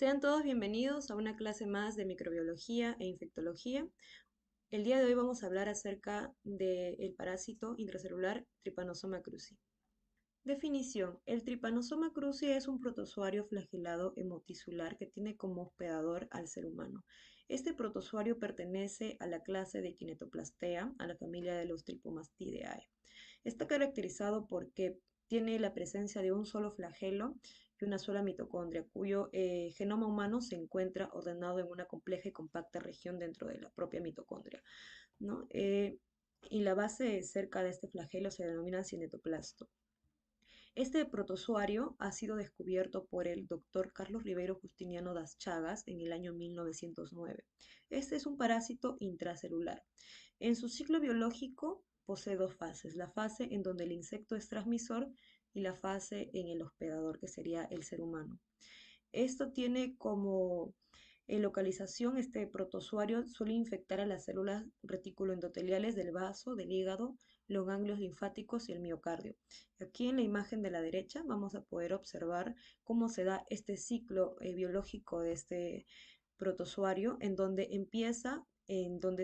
Sean todos bienvenidos a una clase más de microbiología e infectología. El día de hoy vamos a hablar acerca del parásito intracelular Trypanosoma cruzi. Definición. El Trypanosoma cruzi es un protozoario flagelado hemotisular que tiene como hospedador al ser humano. Este protozoario pertenece a la clase de Kinetoplastea, a la familia de los Trypomastidae. Está caracterizado porque tiene la presencia de un solo flagelo y una sola mitocondria, cuyo genoma humano se encuentra ordenado en una compleja y compacta región dentro de la propia mitocondria, ¿no? Y la base cerca de este flagelo se denomina cinetoplasto. Este protozoario ha sido descubierto por el doctor Carlos Ribeiro Justiniano das Chagas en el año 1909. Este es un parásito intracelular. En su ciclo biológico posee dos fases, la fase en donde el insecto es transmisor y la fase en el hospedador, que sería el ser humano. Esto tiene como localización, este protozoario suele infectar a las células reticuloendoteliales del vaso, del hígado, los ganglios linfáticos y el miocardio. Aquí en la imagen de la derecha vamos a poder observar cómo se da este ciclo biológico de este protozoario, en donde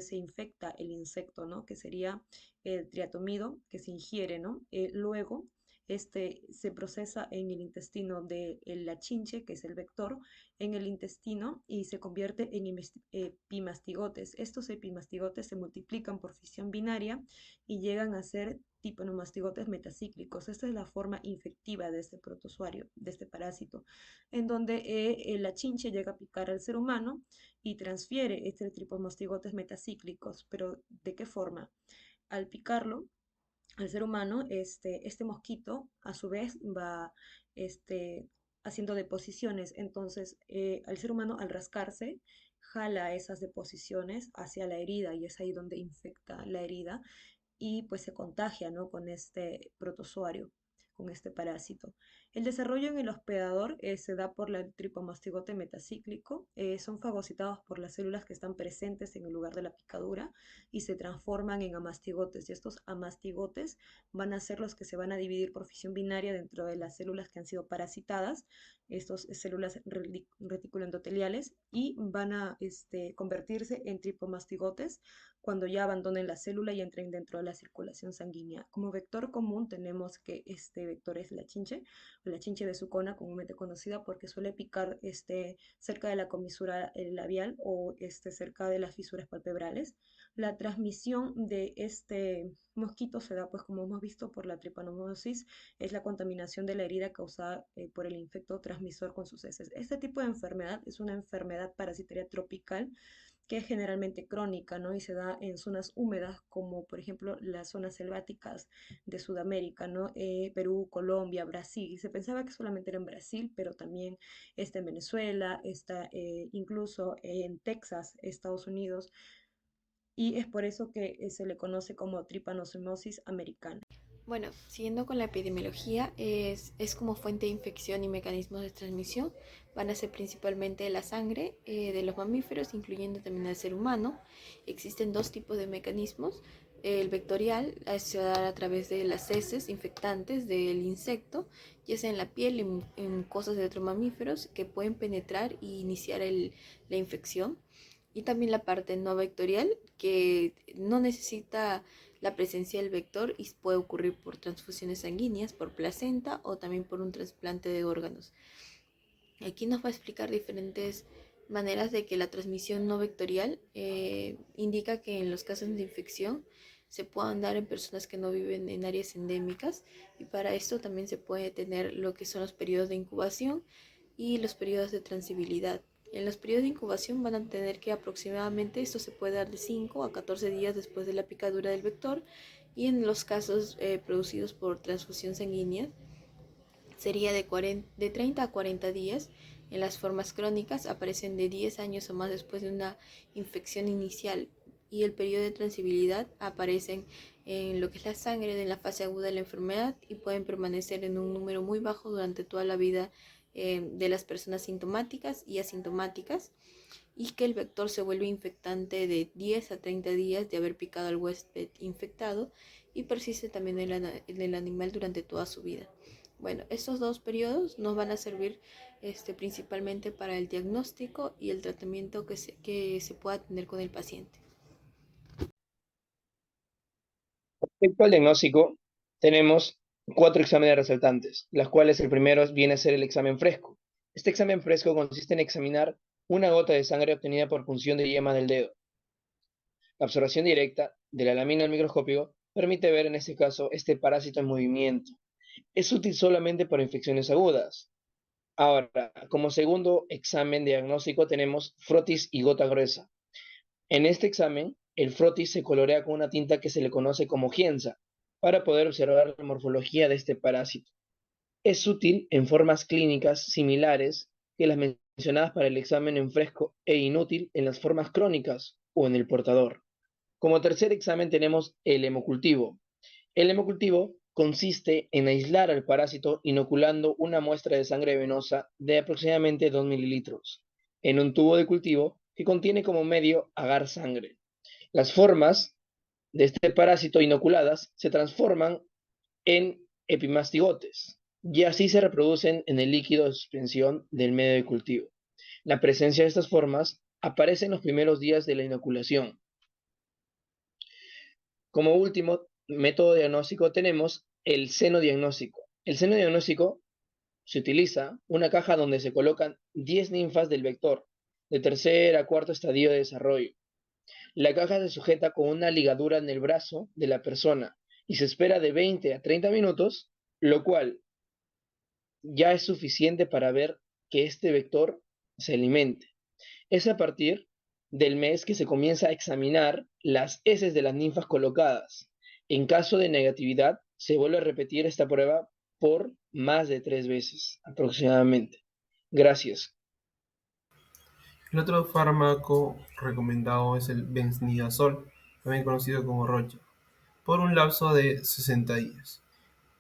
se infecta el insecto, ¿no? Que sería el triatomido que se ingiere, ¿no? Luego, este se procesa en el intestino de la chinche, que es el vector, en el intestino y se convierte en epimastigotes. Estos epimastigotes se multiplican por fisión binaria y llegan a ser tiponomastigotes metacíclicos. Esta es la forma infectiva de este protozoario, de este parásito, en donde la chinche llega a picar al ser humano y transfiere este tripomastigotes metacíclicos. Pero ¿de qué forma? Al picarlo, al ser humano, este mosquito a su vez va este, haciendo deposiciones. Entonces, al ser humano, al rascarse, jala esas deposiciones hacia la herida y es ahí donde infecta la herida y pues se contagia, ¿no? Con este protozoario, con este parásito. El desarrollo en el hospedador se da por el tripomastigote metacíclico. Son fagocitados por las células que están presentes en el lugar de la picadura y se transforman en amastigotes. Y estos amastigotes van a ser los que se van a dividir por fisión binaria dentro de las células que han sido parasitadas, estas células reticuloendoteliales, y van a convertirse en tripomastigotes cuando ya abandonen la célula y entren dentro de la circulación sanguínea. Como vector común tenemos que este vector es o la chinche besucona, comúnmente conocida porque suele picar cerca de la comisura labial o cerca de las fisuras palpebrales. La transmisión de este mosquito se da, pues como hemos visto, por la tripanomosis, es la contaminación de la herida causada por el infecto transmisor con sus heces. Este tipo de enfermedad es una enfermedad parasitaria tropical que es generalmente crónica, ¿no? Y se da en zonas húmedas, como por ejemplo las zonas selváticas de Sudamérica, ¿no? Perú, Colombia, Brasil. Y se pensaba que solamente era en Brasil, pero también está en Venezuela, está incluso en Texas, Estados Unidos, y es por eso que se le conoce como tripanosomosis americana. Bueno, siguiendo con la epidemiología, es como fuente de infección y mecanismos de transmisión. Van a ser principalmente la sangre de los mamíferos, incluyendo también al ser humano. Existen dos tipos de mecanismos. El vectorial se va a dar a través de las heces infectantes del insecto, ya sea en la piel, en cosas de otros mamíferos, que pueden penetrar e iniciar la infección. Y también la parte no vectorial, que no necesita la presencia del vector y puede ocurrir por transfusiones sanguíneas, por placenta o también por un trasplante de órganos. Aquí nos va a explicar diferentes maneras de que la transmisión no vectorial indica que en los casos de infección se puedan dar en personas que no viven en áreas endémicas, y para esto también se puede tener lo que son los periodos de incubación y los periodos de transmisibilidad. En los periodos de incubación van a tener que aproximadamente, esto se puede dar de 5 a 14 días después de la picadura del vector, y en los casos producidos por transfusión sanguínea sería de 30 a 40 días. En las formas crónicas aparecen de 10 años o más después de una infección inicial, y el periodo de transmisibilidad aparecen en lo que es la sangre de la fase aguda de la enfermedad y pueden permanecer en un número muy bajo durante toda la vida de las personas sintomáticas y asintomáticas, y que el vector se vuelve infectante de 10 a 30 días de haber picado al huésped infectado y persiste también en el animal durante toda su vida. Bueno, estos dos periodos nos van a servir principalmente para el diagnóstico y el tratamiento que se pueda tener con el paciente. Respecto al diagnóstico, tenemos cuatro exámenes resaltantes, las cuales el primero viene a ser el examen fresco. Este examen fresco consiste en examinar una gota de sangre obtenida por punción de yema del dedo. La observación directa de la lámina al microscopio permite ver en este caso este parásito en movimiento. Es útil solamente para infecciones agudas. Ahora, como segundo examen diagnóstico tenemos frotis y gota gruesa. En este examen, el frotis se colorea con una tinta que se le conoce como gienza para poder observar la morfología de este parásito. Es útil en formas clínicas similares que las mencionadas para el examen en fresco e inútil en las formas crónicas o en el portador. Como tercer examen tenemos el hemocultivo. El hemocultivo consiste en aislar al parásito inoculando una muestra de sangre venosa de aproximadamente 2 mililitros en un tubo de cultivo que contiene como medio agar sangre. Las formas de este parásito inoculadas se transforman en epimastigotes y así se reproducen en el líquido de suspensión del medio de cultivo. La presencia de estas formas aparece en los primeros días de la inoculación. Como último método diagnóstico tenemos el seno diagnóstico. El seno diagnóstico se utiliza una caja donde se colocan 10 ninfas del vector, de tercer a cuarto estadio de desarrollo. La caja se sujeta con una ligadura en el brazo de la persona y se espera de 20 a 30 minutos, lo cual ya es suficiente para ver que este vector se alimente. Es a partir del mes que se comienza a examinar las heces de las ninfas colocadas. En caso de negatividad, se vuelve a repetir esta prueba por más de 3 veces aproximadamente. Gracias. El otro fármaco recomendado es el benznidazol, también conocido como Rocha, por un lapso de 60 días.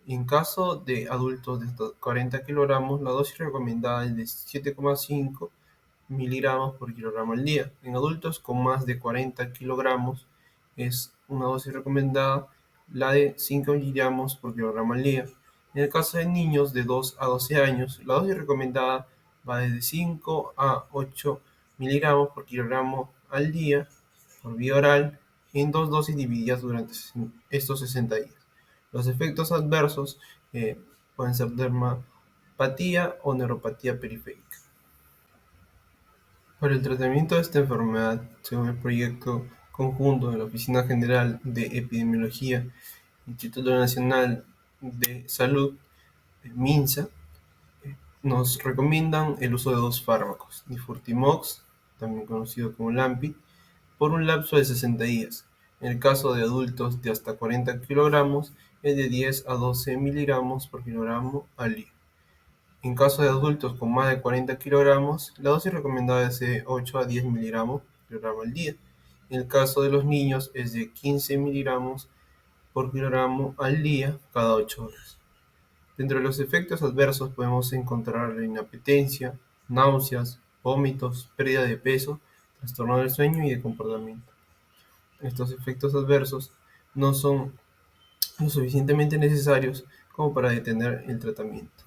En caso de adultos de hasta 40 kilogramos, la dosis recomendada es de 7,5 miligramos por kilogramo al día. En adultos con más de 40 kilogramos es una dosis recomendada la de 5 miligramos por kilogramo al día. En el caso de niños de 2 a 12 años, la dosis recomendada va desde 5 a 8 miligramos por kilogramo al día por vía oral en dos dosis divididas durante estos 60 días. Los efectos adversos pueden ser dermapatía o neuropatía periférica. Para el tratamiento de esta enfermedad, según el proyecto conjunto de la Oficina General de Epidemiología, Instituto Nacional de Salud, MINSA, nos recomiendan el uso de dos fármacos, Nifurtimox, también conocido como Lampit, por un lapso de 60 días. En el caso de adultos de hasta 40 kilogramos, es de 10 a 12 miligramos por kilogramo al día. En caso de adultos con más de 40 kilogramos, la dosis recomendada es de 8 a 10 miligramos por kilogramo al día. En el caso de los niños es de 15 miligramos por kilogramo al día cada 8 horas. Dentro de los efectos adversos podemos encontrar la inapetencia, náuseas, vómitos, pérdida de peso, trastorno del sueño y de comportamiento. Estos efectos adversos no son lo suficientemente necesarios como para detener el tratamiento.